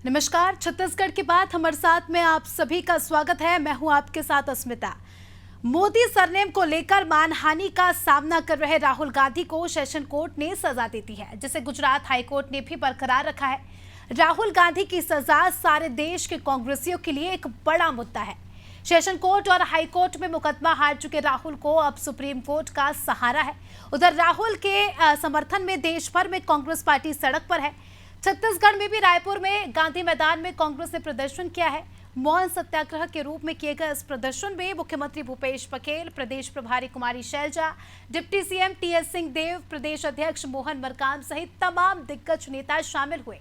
नमस्कार, छत्तीसगढ़ की बात हमारे साथ में आप सभी का स्वागत है। मैं हूं आपके साथ अस्मिता। मोदी सरनेम को लेकर मानहानि का सामना कर रहे राहुल गांधी को सेशन कोर्ट ने सजा दे दी है, जिसे गुजरात हाईकोर्ट ने भी बरकरार रखा है। राहुल गांधी की सजा सारे देश के कांग्रेसियों के लिए एक बड़ा मुद्दा है। सेशन कोर्ट और हाई कोर्ट में मुकदमा हार चुके राहुल को अब सुप्रीम कोर्ट का सहारा है। उधर राहुल के समर्थन में देश भर में कांग्रेस पार्टी सड़क पर है। छत्तीसगढ़ में भी रायपुर में गांधी मैदान में कांग्रेस ने प्रदर्शन किया है। मौन सत्याग्रह के रूप में किए गए इस प्रदर्शन में मुख्यमंत्री भूपेश बघेल, प्रदेश प्रभारी Kumari Selja, deputy CM TS Singhdeo, प्रदेश अध्यक्ष मोहन मरकाम सहित तमाम दिग्गज नेता शामिल हुए।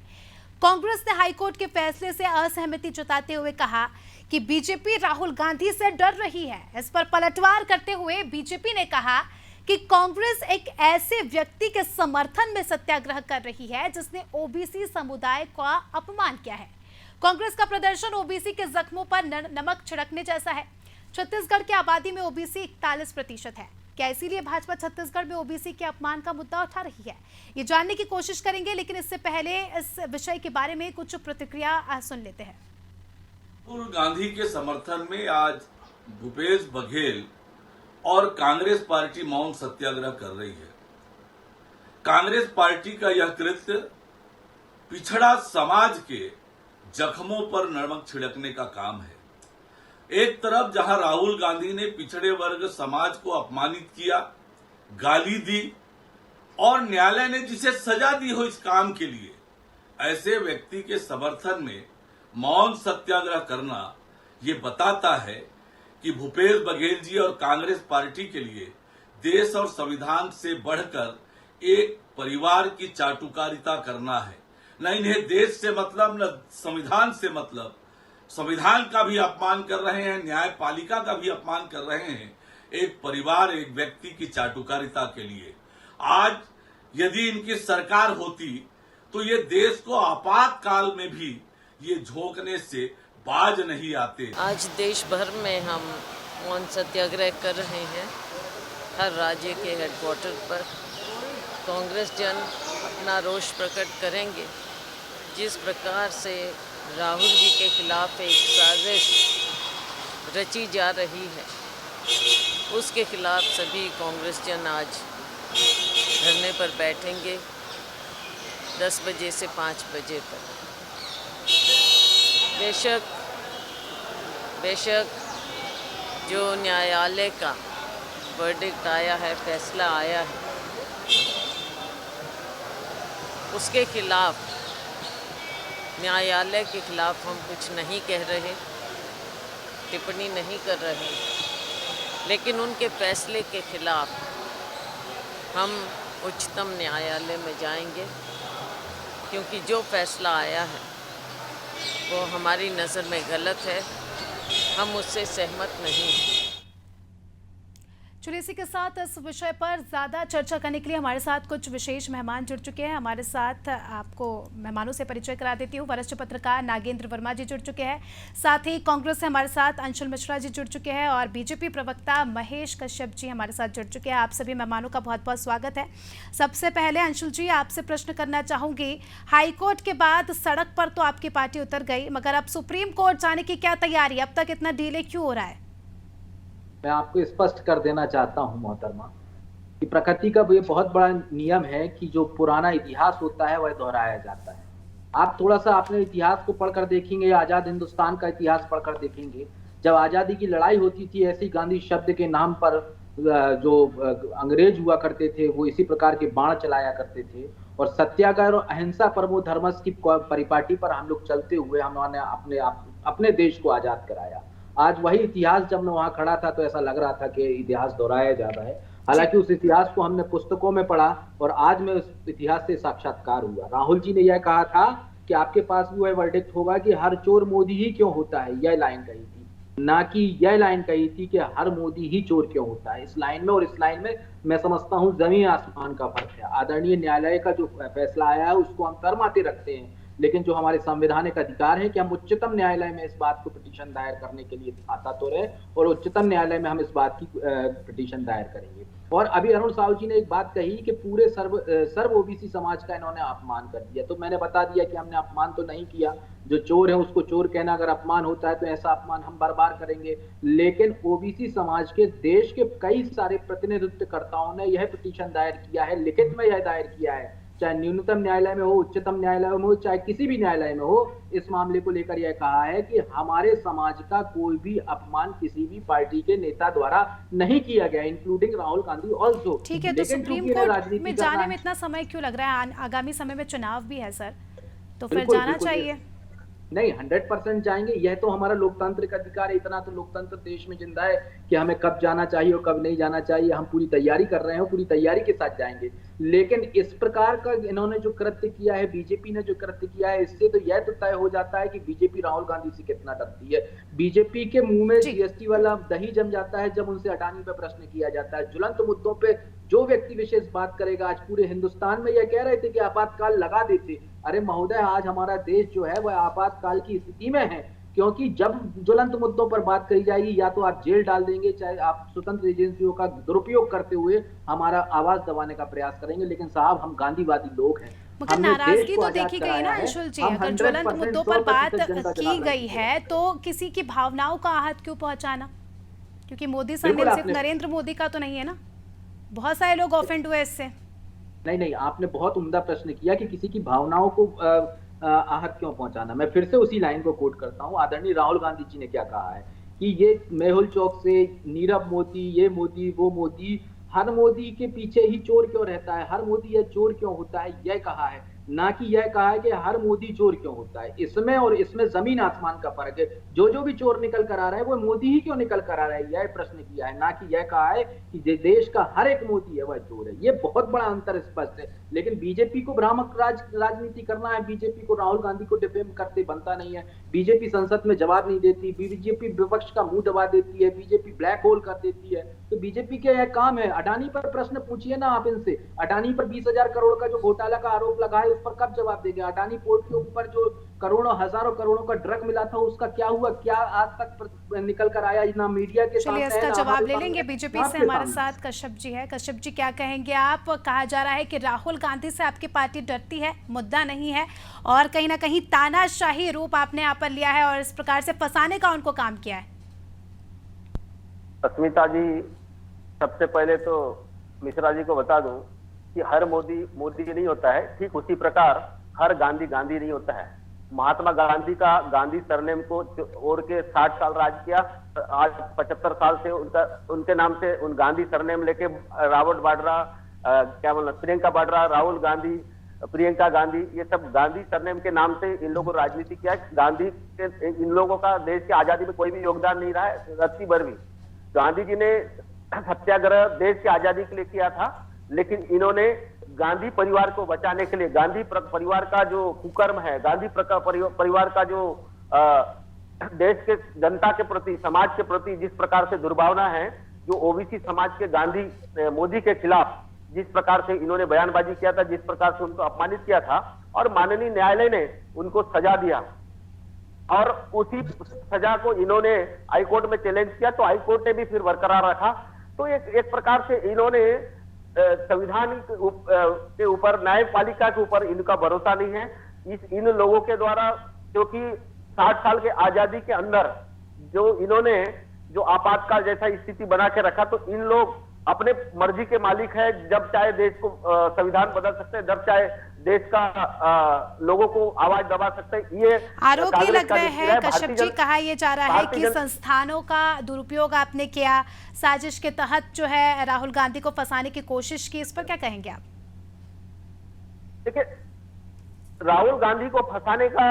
कांग्रेस ने हाईकोर्ट के फैसले से असहमति जताते हुए कहा कि बीजेपी राहुल गांधी से डर रही है। इस पर पलटवार करते हुए बीजेपी ने कहा कि कांग्रेस एक ऐसे व्यक्ति के समर्थन में सत्याग्रह कर रही है जिसने ओबीसी समुदाय का अपमान किया है। कांग्रेस का प्रदर्शन ओबीसी के जख्मों पर नमक छिड़कने जैसा है। छत्तीसगढ़ की आबादी में ओबीसी 41% है। क्या इसीलिए भाजपा छत्तीसगढ़ में ओबीसी के अपमान का मुद्दा उठा रही है? ये जानने की कोशिश करेंगे, लेकिन इससे पहले इस विषय के बारे में कुछ प्रतिक्रिया सुन लेते हैं। राहुल गांधी के समर्थन में आज भूपेश बघेल और कांग्रेस पार्टी मौन सत्याग्रह कर रही है। कांग्रेस पार्टी का यह कृत्य पिछड़ा समाज के जख्मों पर नमक छिड़कने का काम है। एक तरफ जहां राहुल गांधी ने पिछड़े वर्ग समाज को अपमानित किया, गाली दी और न्यायालय ने जिसे सजा दी हो इस काम के लिए, ऐसे व्यक्ति के समर्थन में मौन सत्याग्रह करना ये बताता है कि भूपेश बघेल जी और कांग्रेस पार्टी के लिए देश और संविधान से बढ़कर एक परिवार की चाटुकारिता करना है। न इन्हें देश से मतलब, न संविधान से मतलब। संविधान का भी अपमान कर रहे हैं, न्यायपालिका का भी अपमान कर रहे हैं, एक परिवार, एक व्यक्ति की चाटुकारिता के लिए। आज यदि इनकी सरकार होती तो ये देश को आपातकाल में भी ये झोंकने से बाज नहीं आते। आज देश भर में हम मौन सत्याग्रह कर रहे हैं। हर राज्य के हेडक्वार्टर पर कांग्रेस जन अपना रोष प्रकट करेंगे। जिस प्रकार से राहुल जी के खिलाफ एक साजिश रची जा रही है, उसके खिलाफ सभी कांग्रेस जन आज धरने पर बैठेंगे 10 बजे से 5 बजे तक। बेशक जो न्यायालय का वर्डिक्ट आया है, फैसला आया है, उसके खिलाफ, न्यायालय के खिलाफ हम कुछ नहीं कह रहे, टिप्पणी नहीं कर रहे, लेकिन उनके फैसले के खिलाफ हम उच्चतम न्यायालय में जाएंगे, क्योंकि जो फैसला आया है वो हमारी नज़र में गलत है। हम उससे सहमत नहीं हैं। चलिए, इसी के साथ इस विषय पर ज्यादा चर्चा करने के लिए हमारे साथ कुछ विशेष मेहमान जुड़ चुके हैं। हमारे साथ आपको मेहमानों से परिचय करा देती हूँ। वरिष्ठ पत्रकार नागेंद्र वर्मा जी जुड़ चुके हैं, साथ ही कांग्रेस से हमारे साथ अंशुल मिश्रा जी जुड़ चुके हैं और बीजेपी प्रवक्ता महेश कश्यप जी हमारे साथ जुड़ चुके हैं। आप सभी मेहमानों का बहुत बहुत स्वागत है। सबसे पहले अंशुल जी, आपसे प्रश्न करना चाहूंगी, हाईकोर्ट के बाद सड़क पर तो आपकी पार्टी उतर गई, मगर अब सुप्रीम कोर्ट जाने की क्या तैयारी? अब तक इतना डिले क्यों हो रहा है? मैं आपको स्पष्ट कर देना चाहता हूं मोहतरमा कि प्रकृति का ये बहुत बड़ा नियम है कि जो पुराना इतिहास होता है वह दोहराया जाता है। आप थोड़ा सा अपने इतिहास को पढ़कर देखेंगे, आज़ाद हिंदुस्तान का इतिहास पढ़कर देखेंगे, जब आज़ादी की लड़ाई होती थी, ऐसे गांधी शब्द के नाम पर जो अंग्रेज हुआ करते थे वो इसी प्रकार के बाण चलाया करते थे, और सत्याग्रह और अहिंसा परमो धर्मस की परिपाटी पर हम लोग चलते हुए हमने अपने देश को आज़ाद कराया। आज वही इतिहास जब मैं वहां खड़ा था तो ऐसा लग रहा था कि इतिहास दोहराया जा रहा है। हालांकि उस इतिहास को हमने पुस्तकों में पढ़ा और आज में उस इतिहास से साक्षात्कार हुआ। राहुल जी ने यह कहा था कि आपके पास भी वह वर्डिक्ट होगा कि हर चोर मोदी ही क्यों होता है, यह लाइन कही थी, ना कि यह लाइन कही थी कि हर मोदी ही चोर क्यों होता है। इस लाइन में और इस लाइन में मैं समझता हूँ जमीन आसमान का फर्क है। आदरणीय न्यायालय का जो फैसला आया है उसको हम तरमाते रखते हैं, लेकिन जो हमारे संवैधानिक अधिकार है कि हम उच्चतम न्यायालय में इस बात को पिटीशन दायर करने के लिए आता तो रहे, और उच्चतम न्यायालय में हम इस बात की पिटीशन दायर करेंगे। और अभी अरुण साहू जी ने एक बात कही कि पूरे सर्व ओबीसी समाज का इन्होंने अपमान कर दिया, तो मैंने बता दिया कि हमने अपमान तो नहीं किया। जो चोर है उसको चोर कहना अगर अपमान होता है तो ऐसा अपमान हम बार बार करेंगे, लेकिन ओबीसी समाज के देश के कई सारे प्रतिनिधित्वकर्ताओं ने यह पिटीशन दायर किया है, लिखित में यह दायर किया है, चाहे न्यूनतम न्यायालय में हो, उच्चतम न्यायालय में हो, चाहे किसी भी न्यायालय में हो, इस मामले को लेकर यह कहा है कि हमारे समाज का कोई भी अपमान किसी भी पार्टी के नेता द्वारा नहीं किया गया, इंक्लूडिंग राहुल गांधी ऑल्सो। ठीक है, तो सुप्रीम कोर्ट में जाने में इतना समय क्यों लग रहा है? आगामी समय में चुनाव भी है सर, तो फिर जाना चाहिए। नहीं, 100% जाएंगे, यह तो हमारा लोकतांत्रिक अधिकार है। इतना तो लोकतंत्र देश में जिंदा है कि हमें कब जाना चाहिए और कब नहीं जाना चाहिए, हम पूरी तैयारी कर रहे हैं, पूरी तैयारी के साथ जाएंगे। लेकिन इस प्रकार का इन्होंने जो कृत्य किया है, बीजेपी ने जो कृत्य किया है, इससे तो यह तो तय हो जाता है कि बीजेपी राहुल गांधी से कितना डरती है। बीजेपी के मुंह में जीएसटी वाला दही जम जाता है जब उनसे अडानी पे प्रश्न किया जाता है। ज्वलंत मुद्दों पे जो व्यक्ति विशेष बात करेगा, आज पूरे हिंदुस्तान में यह कह रहे थे कि आपातकाल लगा देते। अरे महोदय, आज हमारा देश जो है वह आपातकाल की स्थिति में है, क्योंकि जब ज्वलंत मुद्दों पर बात करी जाएगी या तो आप जेल डाल देंगे, चाहे आप स्वतंत्र एजेंसियों का दुरुपयोग करते हुए हमारा आवाज दबाने का प्रयास करेंगे। लेकिन साहब, हम गांधीवादी लोग हैं, मगर नाराजगी तो देखी गई ना अंशुल जी, अगर ज्वलंत मुद्दों पर बात की गई है तो किसी की भावनाओं का आहत क्यों पहुंचाना? क्योंकि मोदी सरनेम सिर्फ नरेंद्र मोदी का तो नहीं है ना, बहुत सारे लोग ऑफेंड हुए इससे। नहीं, आपने बहुत उम्दा प्रश्न किया कि किसी की भावनाओं को आहत क्यों पहुंचाना। मैं फिर से उसी लाइन को कोट करता हूं। आदरणीय राहुल गांधी जी ने क्या कहा है कि ये मेहुल चौक से नीरव मोदी, ये मोदी, वो मोदी, हर मोदी के पीछे ही चोर क्यों रहता है, हर मोदी यह चोर क्यों होता है, यह कहा है, ना कि यह कहा है कि हर मोदी चोर क्यों होता है। इसमें और इसमें जमीन आसमान का फर्क है। जो भी चोर निकल कर आ रहा है वो मोदी ही क्यों निकल कर आ रहा है, यह प्रश्न किया है, ना कि यह कहा है कि देश का हर एक मोदी है वह चोर है। ये बहुत बड़ा अंतर स्पष्ट है। लेकिन बीजेपी को भ्रामक राजनीति करना है, बीजेपी को राहुल गांधी को डिफेम करते बनता नहीं है। बीजेपी संसद में जवाब नहीं देती, बीजेपी विपक्ष का मुंह दबा देती है, बीजेपी ब्लैक होल कर देती है। तो बीजेपी का यह काम है। अडानी पर प्रश्न पूछिए ना आप इनसे, अडानी पर 20,000 करोड़ का जो घोटाला का आरोप लगा है उस पर कब जवाब देंगे? अडानी पोर्ट के ऊपर जो करोड़ों हजारों करोड़ों का ड्रग मिला था उसका क्या हुआ? क्या आज तक निकल कर आया? ना मीडिया के सामने, इसका जवाब ले लेंगे। बीजेपी से हमारे साथ कश्यप जी है। कश्यप जी, क्या कहेंगे आप? कहा जा रहा है कि राहुल गांधी से आपकी पार्टी डरती है, मुद्दा नहीं है, और कहीं ना कहीं तानाशाही रूप आपने यहाँ पर लिया है और इस प्रकार से फंसाने का उनको काम किया है। अस्मिता जी, सबसे पहले तो मिश्रा जी को बता दूं कि हर मोदी मोदी नहीं होता है, ठीक उसी प्रकार हर गांधी गांधी नहीं होता है। महात्मा गांधी का गांधी सरनेम को ओढ़ के 60 साल राज किया, आज 75 साल से उनके नाम से उन गांधी सरनेम लेके रॉबर्ट वाड्रा, क्या बोलना, प्रियंका वाड्रा, राहुल गांधी, प्रियंका गांधी, ये सब गांधी सरनेम के नाम से इन लोगों को राजनीति किया। गांधी के इन लोगों का देश की आजादी में कोई भी योगदान नहीं रहा है, रत्ती भर भी। गांधी जी ने सत्याग्रह देश की आजादी के लिए किया था, लेकिन इन्होंने गांधी परिवार को बचाने के लिए, गांधी परिवार का जो कुकर्म है, गांधी परिवार का जो देश के जनता के प्रति, समाज के प्रति जिस प्रकार से दुर्भावना है, जो ओबीसी समाज के गांधी मोदी के खिलाफ जिस प्रकार से इन्होंने बयानबाजी किया था, जिस प्रकार से उनको अपमानित किया था, और माननीय न्यायालय ने उनको सजा दिया, और उसी सजा को इन्होंने हाईकोर्ट में चैलेंज किया, तो हाईकोर्ट ने भी फिर बरकरार रखा। तो एक प्रकार से इन्होंने संविधान के ऊपर, न्यायपालिका के ऊपर इनका भरोसा नहीं है। इन लोगों के द्वारा, क्योंकि 60 साल के आजादी के अंदर जो इन्होंने जो आपातकाल जैसा स्थिति बना के रखा, तो इन लोग अपने मर्जी के मालिक है, जब चाहे देश को संविधान बदल सकते हैं, जब चाहे देश का लोगों को आवाज दबा सकते हैं। ये आरोप ये लग रहे हैं कश्यप जी, कहा यह जा रहा है कि संस्थानों का दुरुपयोग आपने किया, साजिश के तहत जो है राहुल गांधी को फंसाने की कोशिश की, इस पर क्या कहेंगे आप? देखिए, राहुल गांधी को फंसाने का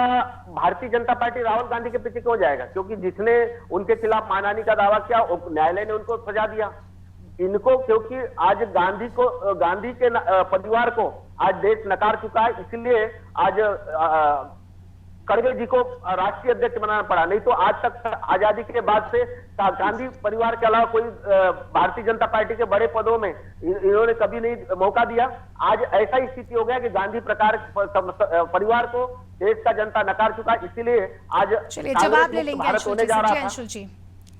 भारतीय जनता पार्टी राहुल गांधी के पीछे क्यों जाएगा? क्योंकि जिसने उनके खिलाफ मानहानि का दावा किया, न्यायालय ने उनको सजा दिया। इनको, क्योंकि आज गांधी के परिवार को आज देश नकार चुका है, इसलिए आज खड़गे जी को राष्ट्रीय अध्यक्ष बनाना पड़ा। नहीं तो आज तक आजादी के बाद से गांधी परिवार के अलावा कोई भारतीय जनता पार्टी के बड़े पदों में इन्होंने कभी नहीं मौका दिया। आज ऐसा ही स्थिति हो गया कि गांधी परिवार को देश का जनता नकार चुका। इसीलिए आज चलिए जवाब ले लेंगे भारत होने जा रहा था। अंशुल जी,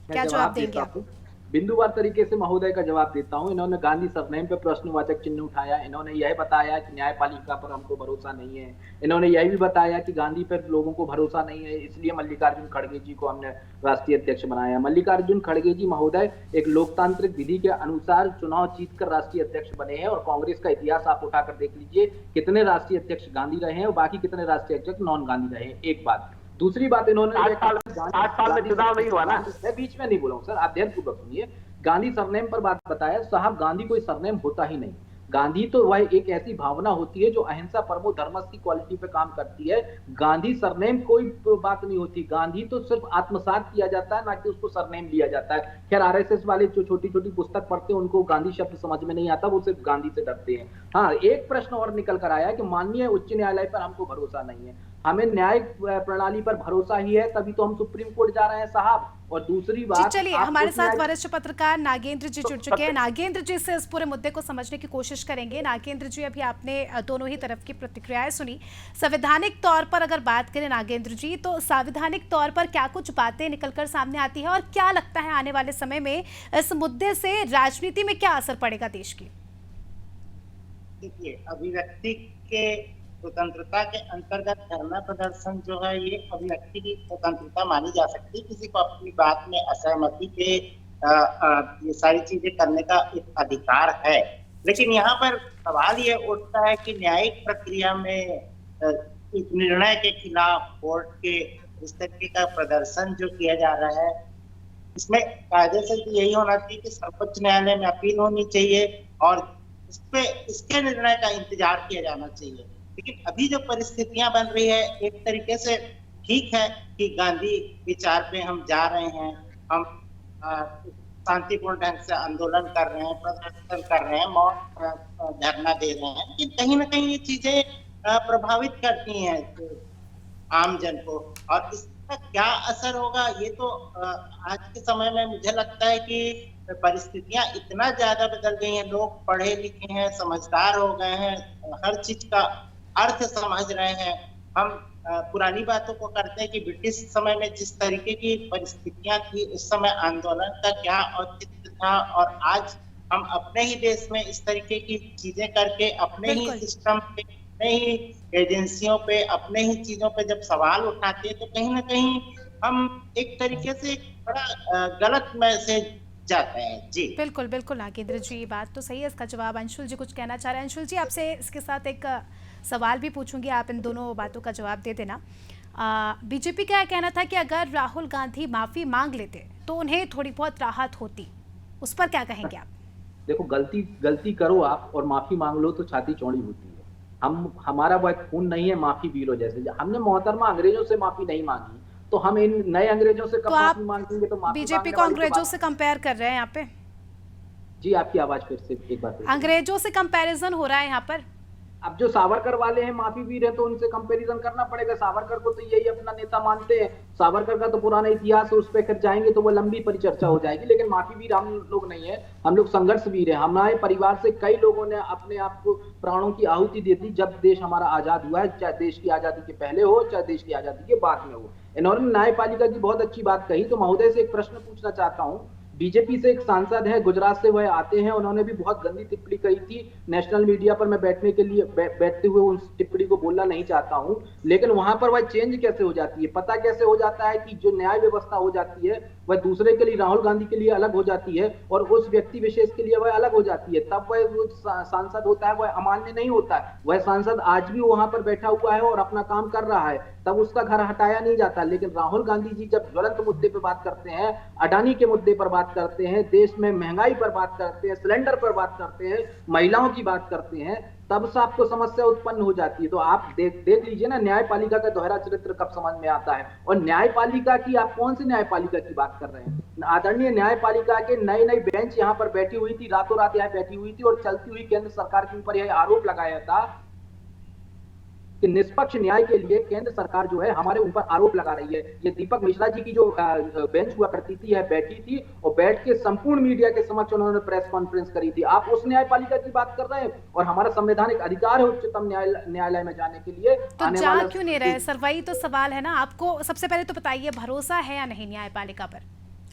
क्या जवाब देंगे आप? बिंदुवार तरीके से महोदय का जवाब देता हूं। इन्होंने गांधी सरनेम पे प्रश्नवाचक चिन्ह उठाया। इन्होंने यह बताया कि न्यायपालिका पर हमको भरोसा नहीं है। इन्होंने यह भी बताया कि गांधी पर लोगों को भरोसा नहीं है, इसलिए मल्लिकार्जुन खड़गे जी को हमने राष्ट्रीय अध्यक्ष बनाया। मल्लिकार्जुन खड़गे जी महोदय एक लोकतांत्रिक विधि के अनुसार चुनाव जीतकर राष्ट्रीय अध्यक्ष बने हैं, और कांग्रेस का इतिहास आप उठाकर देख लीजिए, कितने राष्ट्रीय अध्यक्ष गांधी रहे हैं और बाकी कितने राष्ट्रीय अध्यक्ष नॉन गांधी रहे हैं। एक बात। दूसरी बात, इन्होंने 8 साल में चुनाव नहीं हुआ ना। मैं बीच में नहीं बोला हूँ सर, आप ध्यान पूर्वक सुनिए। गांधी सरनेम पर बात बताया साहब, गांधी कोई सरनेम होता ही नहीं। गांधी तो वह एक ऐसी भावना होती है जो अहिंसा परमो धर्मस की क्वालिटी पे काम करती है। गांधी सरनेम कोई बात नहीं होती। गांधी तो सिर्फ आत्मसात किया जाता है, ना कि उसको सरनेम लिया जाता है। खैर आरएसएस वाले जो छोटी छोटी पुस्तक पढ़ते हैं उनको गांधी शब्द समझ में नहीं आता, वो सिर्फ गांधी से डरते हैं। हाँ, एक प्रश्न और निकल कर आया कि माननीय उच्च न्यायालय पर हमको भरोसा नहीं है। हमें न्याय प्रणाली पर भरोसा ही है, तभी तो हम सुप्रीम कोर्ट जा रहे हैं साहब। और दूसरी बात, चलिए हमारे साथ वरिष्ठ पत्रकार नागेंद्र जी जुड़ चुके हैं। नागेंद्र जी से इस पूरे मुद्दे को समझने की कोशिश करेंगे। नागेंद्र जी, अभी आपने दोनों ही तरफ की प्रतिक्रियाएं सुनी। संवैधानिक तौर पर अगर बात करें नागेंद्र जी, तो संवैधानिक तौर पर क्या कुछ बातें निकलकर सामने आती है, और क्या लगता है आने वाले समय में इस मुद्दे से राजनीति में क्या असर पड़ेगा देश की? देखिए, अभिव्यक्ति के स्वतंत्रता के अंतर्गत धरना प्रदर्शन जो है ये अभिव्यक्ति की स्वतंत्रता मानी जा सकती है। किसी को अपनी बात में असहमति पे ये सारी चीजें करने का एक अधिकार है। लेकिन यहाँ पर सवाल ये उठता है कि न्यायिक प्रक्रिया में एक निर्णय के खिलाफ कोर्ट के इस तरीके का प्रदर्शन जो किया जा रहा है, इसमें कायदे से यही होना चाहिए कि सर्वोच्च न्यायालय में अपील होनी चाहिए और इसके निर्णय का इंतजार किया जाना चाहिए। लेकिन अभी जो परिस्थितियां बन रही है, एक तरीके से ठीक है कि गांधी विचार पे हम जा रहे हैं, हम शांतिपूर्ण ढंग से आंदोलन कर रहे हैं, प्रदर्शन कर रहे हैं, मौन धरना दे रहे हैं, लेकिन कहीं ना कहीं ये चीजें प्रभावित करती हैं आम जन को। और इसका क्या असर होगा, ये तो आज के समय में मुझे लगता है कि परिस्थितियां इतना ज्यादा बदल गई हैं, लोग पढ़े लिखे हैं, समझदार हो गए हैं, हर चीज का अर्थ समझ रहे हैं। हम पुरानी बातों को करते हैं कि ब्रिटिश समय में जिस तरीके की परिस्थितियां थी, उस समय आंदोलन का क्या औचित्य था, और आज हम अपने ही देश में इस तरीके की चीजें करके अपने ही सिस्टम पे, अपने ही एजेंसियों पे, अपने ही चीजों पे जब सवाल उठाते हैं, तो कहीं ना कहीं हम एक तरीके से बड़ा गलत मैसेज जाता है। जी बिल्कुल बिल्कुल नागेंद्र जी, ये बात तो सही है। इसका जवाब अंशुल जी कुछ कहना चाह रहे हैं। अंशुल जी, आपसे इसके साथ एक सवाल भी पूछूंगी, आप इन दोनों बातों का जवाब दे देना। बीजेपी का कहना था कि अगर राहुल गांधी माफी मांग लेते तो उन्हें थोड़ी बहुत राहत होती, उस पर क्या कहेंगे आप? देखो, गलती करो आप और माफी मांग लो तो छाती चौड़ी होती है। हमारा वह खून नहीं है माफी पी लो जैसे। हमने मोहतरमा अंग्रेजों से माफी नहीं मांगी, तो हम इन नए अंग्रेजों से कब माफी मांगेंगे? तो बीजेपी को अंग्रेजों से कंपेयर कर रहे हैं यहाँ पे। जी, आपकी आवाज फिर से एक बार। अंग्रेजों से कंपैरिजन हो रहा है यहाँ पर। अब जो सावरकर वाले हैं माफी वीर हैं, तो उनसे कंपैरिजन करना पड़ेगा। सावरकर को तो यही अपना नेता मानते हैं। सावरकर का तो पुराना इतिहास है, उस पर कर जाएंगे तो वो लंबी परिचर्चा हो जाएगी। लेकिन माफी वीर हम लोग नहीं है, हम लोग संघर्ष वीर है। हमारे परिवार से कई लोगों ने अपने आप को प्राणों की आहुति दे दी जब देश हमारा आजाद हुआ है, चाहे देश की आजादी के पहले हो, चाहे देश की आजादी के बाद में हो। इन्होंने न्यायपालिका की बहुत अच्छी बात कही, तो महोदय से एक प्रश्न पूछना चाहता हूँ। बीजेपी से एक सांसद है, गुजरात से वह आते हैं, उन्होंने भी बहुत गंदी टिप्पणी कही थी नेशनल मीडिया पर। मैं बैठते हुए उस टिप्पणी को बोलना नहीं चाहता हूं, लेकिन वहां पर वह चेंज कैसे हो जाती है, पता कैसे हो जाता है कि जो न्याय व्यवस्था हो जाती है वह दूसरे के लिए, राहुल गांधी के लिए अलग हो जाती है और उस व्यक्ति विशेष के लिए वह अलग हो जाती है। तब वह सांसद होता है वह अमान्य नहीं होता है। वह सांसद आज भी वहां पर बैठा हुआ है और अपना काम कर रहा है, तब उसका घर हटाया नहीं जाता। लेकिन राहुल गांधी जी जब ज्वलंत मुद्दे पर बात करते हैं, अडानी के मुद्दे पर बात करते हैं, देश में महंगाई पर बात करते हैं, सिलेंडर पर बात करते हैं, महिलाओं की बात करते हैं, तब से आपको समस्या उत्पन्न हो जाती है। तो आप देख लीजिए ना, न्यायपालिका का दोहरा चरित्र कब समझ में आता है। और न्यायपालिका की, आप कौन सी न्यायपालिका की बात कर रहे हैं? आदरणीय न्यायपालिका के नई बेंच यहाँ पर बैठी हुई थी, रातों रात यहाँ बैठी हुई थी और चलती हुई केंद्र सरकार के ऊपर यह आरोप लगाया था कि निष्पक्ष न्याय के लिए केंद्र सरकार जो है हमारे ऊपर आरोप लगा रही है। ये दीपक मिश्रा जी की जो बेंच हुआ करती थी है बैठी थी और बैठ के संपूर्ण मीडिया के समक्ष उन्होंने प्रेस कॉन्फ्रेंस करी थी। आप उस न्यायपालिका की बात कर रहे हैं और हमारा संवैधानिक अधिकार है उच्चतम न्यायालय में जाने के लिए। तो जा क्यों नहीं रहे सर, वही तो सवाल है ना। आपको सबसे पहले तो बताइए, भरोसा है या नहीं न्यायपालिका पर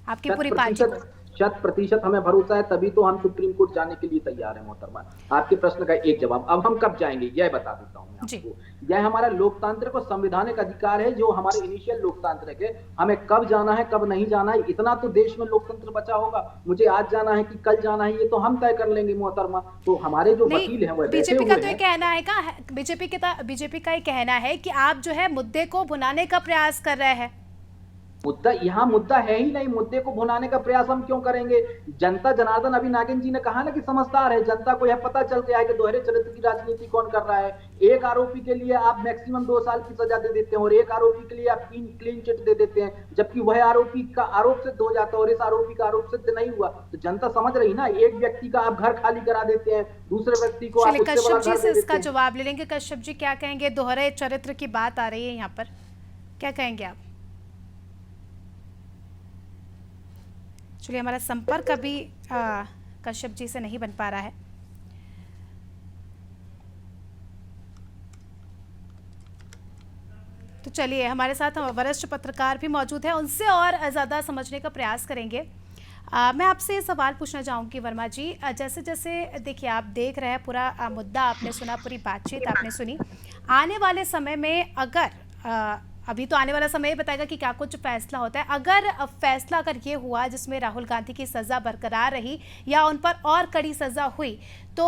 आपकी पूरी पार्टी को? 100% हमें भरोसा है, तभी तो हम सुप्रीम कोर्ट जाने के लिए तैयार हैं मोहतरमा। आपके प्रश्न का एक जवाब, अब हम कब जाएंगे यह बता देता हूं मैं आपको। यह हमारा लोकतांत्रिक और संवैधानिक अधिकार है, जो हमारे इनिशियल लोकतांत्रिक है। हमें कब जाना है कब नहीं जाना है, इतना तो देश में लोकतंत्र बचा होगा। मुझे आज जाना है कि कल जाना है, ये तो हम तय कर लेंगे मोहतरमा। तो हमारे जो वकील है वो बीजेपी का तो ये कहना है का बीजेपी का ये कहना है कि आप जो है मुद्दे को भुनाने का प्रयास कर रहे हैं। यहाँ मुद्दा है ही नहीं, मुद्दे को भुनाने का प्रयास हम क्यों करेंगे? जनता जनार्दन, अभी नागिन जी ने कहा ना कि समझदार है जनता को, यह पता चल गया है कि दोहरे चरित्र की राजनीति कौन कर रहा है। एक आरोपी के लिए आप मैक्सिमम 2 साल की सजा दे देते हैं और एक आरोपी के लिए आप 3 क्लीन चिट दे देते हैं, जबकि वह आरोपी का आरोप सिद्ध हो जाता है और इस आरोपी का आरोप सिद्ध नहीं हुआ। तो जनता समझ रही ना, एक व्यक्ति का आप घर खाली करा देते हैं, दूसरे व्यक्ति को आप कश्यप जी से इसका जवाब ले लेंगे। कश्यप जी क्या कहेंगे? दोहरे चरित्र की बात आ रही है यहाँ पर, क्या कहेंगे आप? चलिए, हमारा संपर्क अभी कश्यप जी से नहीं बन पा रहा है। तो चलिए, हमारे साथ वरिष्ठ पत्रकार भी मौजूद हैं, उनसे और ज़्यादा समझने का प्रयास करेंगे। मैं आपसे ये सवाल पूछना चाहूँगी वर्मा जी, जैसे जैसे देखिए आप देख रहे हैं पूरा मुद्दा आपने सुना, पूरी बातचीत आपने सुनी। आने वाले समय में अगर अभी तो आने वाला समय बताएगा कि क्या कुछ फैसला होता है, अगर ये हुआ जिसमें राहुल गांधी की सज़ा बरकरार रही या उन पर और कड़ी सज़ा हुई, तो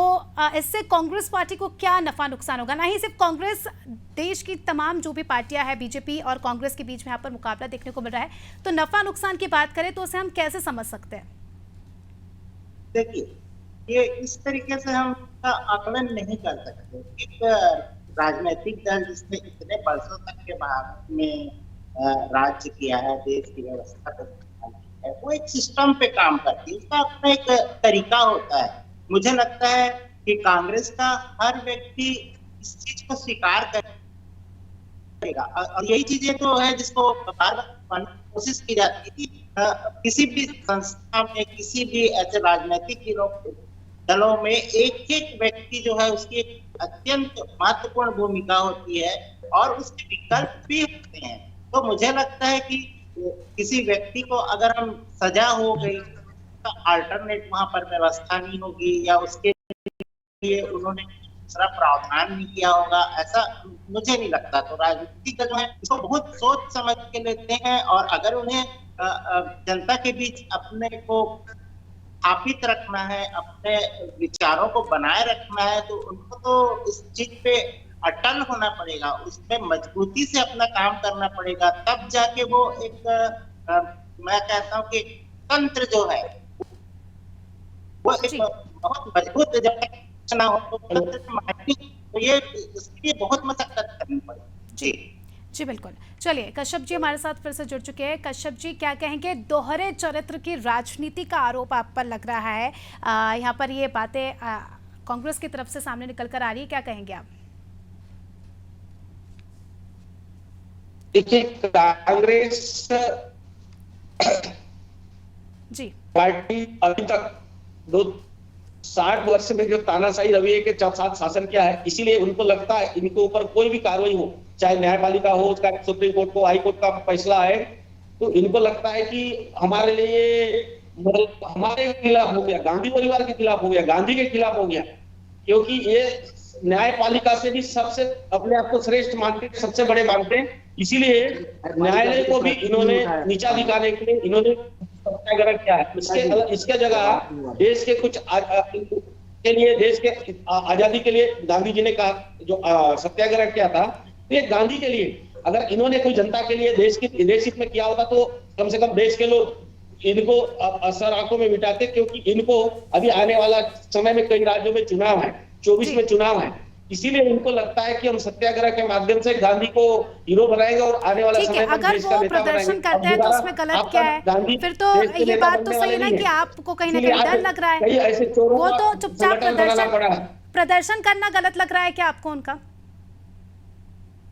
इससे कांग्रेस पार्टी को क्या नफ़ा नुकसान होगा? ना ही सिर्फ कांग्रेस, देश की तमाम जो भी पार्टियां हैं, बीजेपी और कांग्रेस के बीच में यहाँ पर मुकाबला देखने को मिल रहा है, तो नफ़ा नुकसान की बात करें तो उसे हम कैसे समझ सकते हैं? देखिए, ये इस तरीके से हम आकलन नहीं कर सकते। एक राजनीतिक दल जिसने इतने वर्षों तक के भारत में राज्य किया है, देश की व्यवस्था को संभाला है, वो एक सिस्टम पे काम करती है, उसका अपना एक तरीका होता है। मुझे लगता है कि कांग्रेस का हर व्यक्ति इस चीज को स्वीकार करेगा और यही चीजें तो है जिसको बार बार कोशिश की जाती है कि किसी भी संस्था में, किसी भी ऐसे राजनीतिक दलों में एक एक व्यक्ति जो है उसकी एक अत्यंत महत्वपूर्ण भूमिका होती है और उसके विकल्प भी होते हैं। तो मुझे लगता है कि किसी व्यक्ति को अगर हम सजा हो गई तो अल्टरनेट वहां पर व्यवस्था नहीं होगी या उसके लिए उन्होंने दूसरा प्रावधान नहीं किया होगा, ऐसा मुझे नहीं लगता। तो राजनीतिक जो है इसको बहुत सोच समझ के लेते हैं और अगर उन्हें जनता के बीच अपने को स्थापित रखना है, अपने विचारों को बनाए रखना है, तो उनको तो इस चीज पे अटल होना पड़ेगा, उसमें मजबूती से अपना काम करना पड़ेगा, तब जाके वो एक मैं कहता हूँ कि तंत्र जो है वो एक बहुत मजबूत जब ना हो तो ये इसके लिए बहुत मशक्कत करनी पड़ेगी। जी बिल्कुल। चलिए, कश्यप जी हमारे साथ फिर से जुड़ चुके हैं। कश्यप जी क्या कहेंगे? दोहरे चरित्र की राजनीति का आरोप आप पर लग रहा है, यहाँ पर ये बातें कांग्रेस की तरफ से सामने निकल कर आ रही है, क्या कहेंगे आप? देखिए, कांग्रेस जी पार्टी अभी तक 60 वर्ष में जो तानाशाही रवैये के साथ शासन किया है, इसीलिए उनको लगता है इनके ऊपर कोई भी कार्रवाई हो, चाहे न्यायपालिका हो, चाहे सुप्रीम कोर्ट को, हाई कोर्ट का फैसला है, तो इनको लगता है कि हमारे लिए मतलब हमारे खिलाफ हो गया, गांधी परिवार के खिलाफ हो गया, गांधी के खिलाफ हो गया, क्योंकि ये न्यायपालिका से भी सबसे अपने आप को श्रेष्ठ मानते, सबसे बड़े मानते हैं। इसीलिए न्यायालय को भी इन्होंने नीचा दिखाने के लिए इन्होंने सत्याग्रह किया है। इसके जगह देश के कुछ के लिए, देश के आजादी के लिए गांधी जी ने कहा जो सत्याग्रह किया था, तो ये गांधी के लिए, अगर इन्होंने कोई जनता के लिए देश हित में किया होता तो कम से कम देश के लोग इनको असर आंखों में बिठाते, क्योंकि इनको अभी आने वाला समय में कई राज्यों में चुनाव है, 24 में चुनाव है, इसीलिए इनको लगता है कि हम सत्याग्रह के माध्यम से गांधी को हीरो बनाएंगे और आने वाला समय में अगर वो प्रदर्शन करते हैं तो उसमें गलत क्या है? फिर तो ये बात तो सही है ना कि आपको कहीं ना कहीं डर लग रहा है, वो तो चुपचाप प्रदर्शन करना गलत लग रहा है क्या आपको उनका?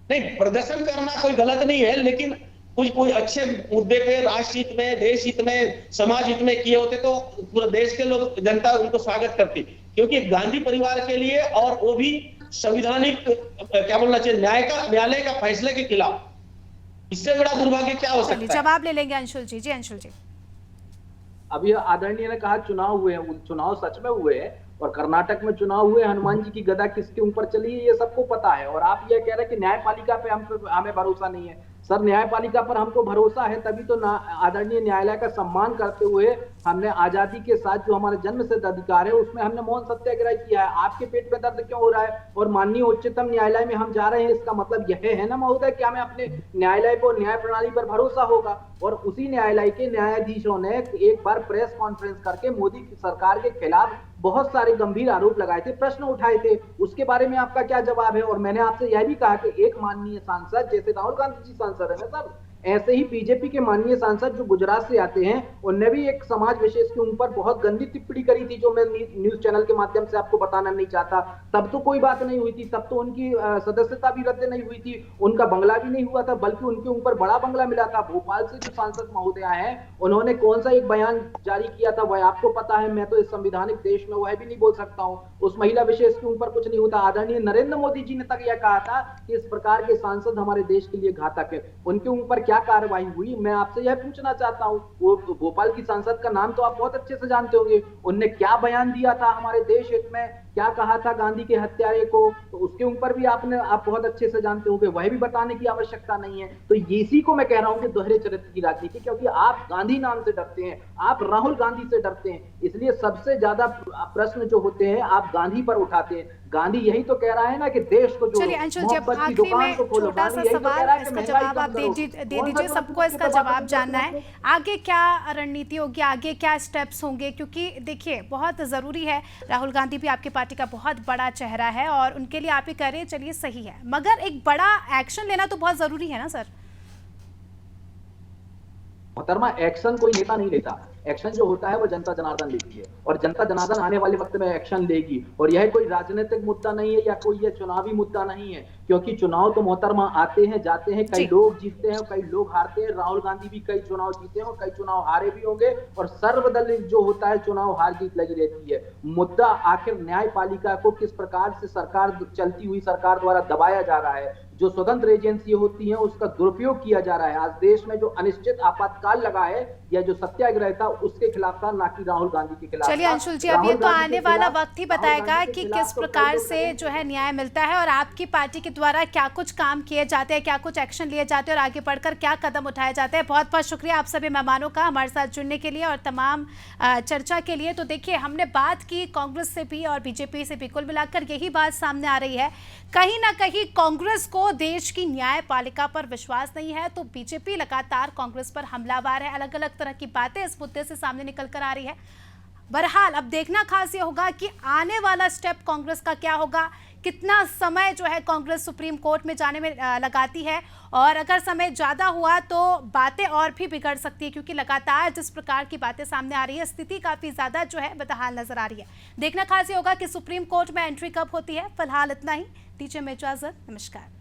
नहीं, प्रदर्शन करना कोई गलत नहीं है, लेकिन कोई अच्छे मुद्दे पे राष्ट्र हित में, देश हित में, समाज हित में किए होते तो पूरे देश के लोग, जनता उनको स्वागत करती। क्योंकि गांधी परिवार के लिए, और वो भी संविधानिक क्या बोलना चाहिए, न्यायालय का फैसले के खिलाफ, इससे बड़ा दुर्भाग्य क्या हो सकता है? जवाब ले लेंगे अंशुल जी। जी अंशुल जी। अभी आदरणीय ने कहा चुनाव हुए हैं, चुनाव सच में हुए हैं, और कर्नाटक में चुनाव हुए, हनुमान जी की गदा किसके ऊपर चली है ये सबको पता है। और आप ये कह रहे हैं कि न्यायपालिका पे हमें भरोसा नहीं है। सर, न्यायपालिका पर हमको भरोसा है, तभी तो आदरणीय न्यायालय का सम्मान करते हुए हमने आजादी के साथ जो हमारे जन्म सिद्ध अधिकार है उसमें हमने मौन सत्याग्रह किया है। आपके पेट में दर्द क्यों हो रहा है और माननीय उच्चतम न्यायालय में हम जा रहे हैं, इसका मतलब यह है ना महोदय कि हमें अपने न्यायालय को, न्याय प्रणाली पर भरोसा होगा। और उसी न्यायालय के न्यायाधीशों ने एक बार प्रेस कॉन्फ्रेंस करके मोदी सरकार के खिलाफ बहुत सारे गंभीर आरोप लगाए थे, प्रश्न उठाए थे। उसके बारे में आपका क्या जवाब है? और मैंने आपसे यह भी कहा कि एक माननीय सांसद, जैसे राहुल गांधी जी सांसद है ना सर, ऐसे ही बीजेपी के माननीय सांसद जो गुजरात से आते हैं, उनने भी एक समाज विशेष के ऊपर बहुत गंदी टिप्पणी करी थी, जो मैं न्यूज चैनल के माध्यम से आपको बताना नहीं चाहता। तब तो कोई बात नहीं हुई थी, तब तो उनकी सदस्यता भी रद्द नहीं हुई थी, उनका बंगला भी नहीं हुआ था, बल्कि उनके ऊपर बड़ा बंगला मिला था। भोपाल से जो सांसद महोदय हैं, उन्होंने कौन सा एक बयान जारी किया था वह आपको पता है। मैं तो इस संविधानिक देश में वह भी नहीं बोल सकता हूँ। उस महिला विशेष के ऊपर कुछ नहीं होता। आदरणीय नरेंद्र मोदी जी ने तक यह कहा था कि इस प्रकार के सांसद हमारे देश के लिए घातक है। उनके ऊपर क्या कार्रवाई हुई, मैं आपसे यह पूछना चाहता हूं। वो भोपाल की सांसद का नाम तो आप बहुत अच्छे से जानते होंगे, उनने क्या बयान दिया था हमारे देश हित में, क्या कहा था गांधी के हत्यारे को, तो उसके ऊपर भी आप बहुत अच्छे से जानते होंगे, वह भी बताने की आवश्यकता नहीं है। तो इसी को मैं कह रहा हूं कि दोहरे चरित्र की राजनीति, क्योंकि आप गांधी नाम से डरते हैं, आप राहुल गांधी से डरते हैं, इसलिए सबसे ज्यादा प्रश्न जो होते हैं आप गांधी पर उठाते हैं। गांधी यही तो कह रहा है ना कि देश को जो, चलिए अंशुल जी, आखिरी में छोटा सा सवाल, इसका जवाब आप दे दीजिए, सबको इसका जवाब जानना है। आगे क्या रणनीति होगी, आगे क्या स्टेप्स होंगे? क्योंकि देखिए बहुत जरूरी है, राहुल गांधी भी आपकी पार्टी का बहुत बड़ा चेहरा है और उनके लिए आप ही कह रहे हैं, चलिए सही है, मगर एक बड़ा एक्शन लेना तो बहुत जरूरी है ना सर? मोहतरमा, एक्शन कोई नेता नहीं लेता, एक्शन जो होता है वो जनता जनार्दन लेती है, और जनता जनार्दन आने वाले वक्त में एक्शन लेगी। और यह कोई राजनीतिक मुद्दा नहीं है या कोई यह चुनावी मुद्दा नहीं है, क्योंकि चुनाव तो मोहतरमा आते हैं जाते हैं, कई लोग जीतते हैं, कई लोग हारते हैं। राहुल गांधी भी कई चुनाव जीते हैं और कई चुनाव हारे भी होंगे, और सर्वदलीय जो होता है चुनाव हार जीत लगी रहती है। मुद्दा आखिर न्यायपालिका को किस प्रकार से सरकार, चलती हुई सरकार द्वारा दबाया जा रहा है, जो स्वतंत्र एजेंसी होती है उसका दुरुपयोग किया जा रहा है। आज देश में जो अनिश्चित आपातकाल लगा है या जो सत्याग्रह था उसके खिलाफ था, ना कि राहुल गांधी के खिलाफ। चलिए अंशुल जी, अब ये तो आने वाला वक्त ही बताएगा कि किस प्रकार से जो है न्याय मिलता है और आपकी पार्टी के द्वारा क्या कुछ काम किए जाते हैं, क्या कुछ एक्शन लिए जाते हैं और आगे बढ़कर क्या कदम उठाए जाते हैं। बहुत बहुत शुक्रिया आप सभी मेहमानों का हमारे साथ जुड़ने के लिए और तमाम चर्चा के लिए। तो देखिए, हमने बात की कांग्रेस से भी और बीजेपी से भी, कुल मिलाकर यही बात सामने आ रही है, कहीं ना कहीं कांग्रेस को देश की न्यायपालिका पर विश्वास नहीं है, तो बीजेपी लगातार कांग्रेस पर हमलावर है। अलग अलग तरह की बातें इस मुद्दे से सामने निकल कर आ रही है। बहरहाल अब देखना खास ये होगा कि आने वाला स्टेप कांग्रेस का क्या होगा, कितना समय जो है कांग्रेस सुप्रीम कोर्ट में जाने में लगाती है, और अगर समय ज़्यादा हुआ तो बातें और भी बिगड़ सकती है, क्योंकि लगातार जिस प्रकार की बातें सामने आ रही है, स्थिति काफ़ी ज़्यादा जो है बदहाल नजर आ रही है। देखना खास ये होगा कि सुप्रीम कोर्ट में एंट्री कब होती है। फिलहाल इतना ही, दीजिए में इजाज़त, नमस्कार।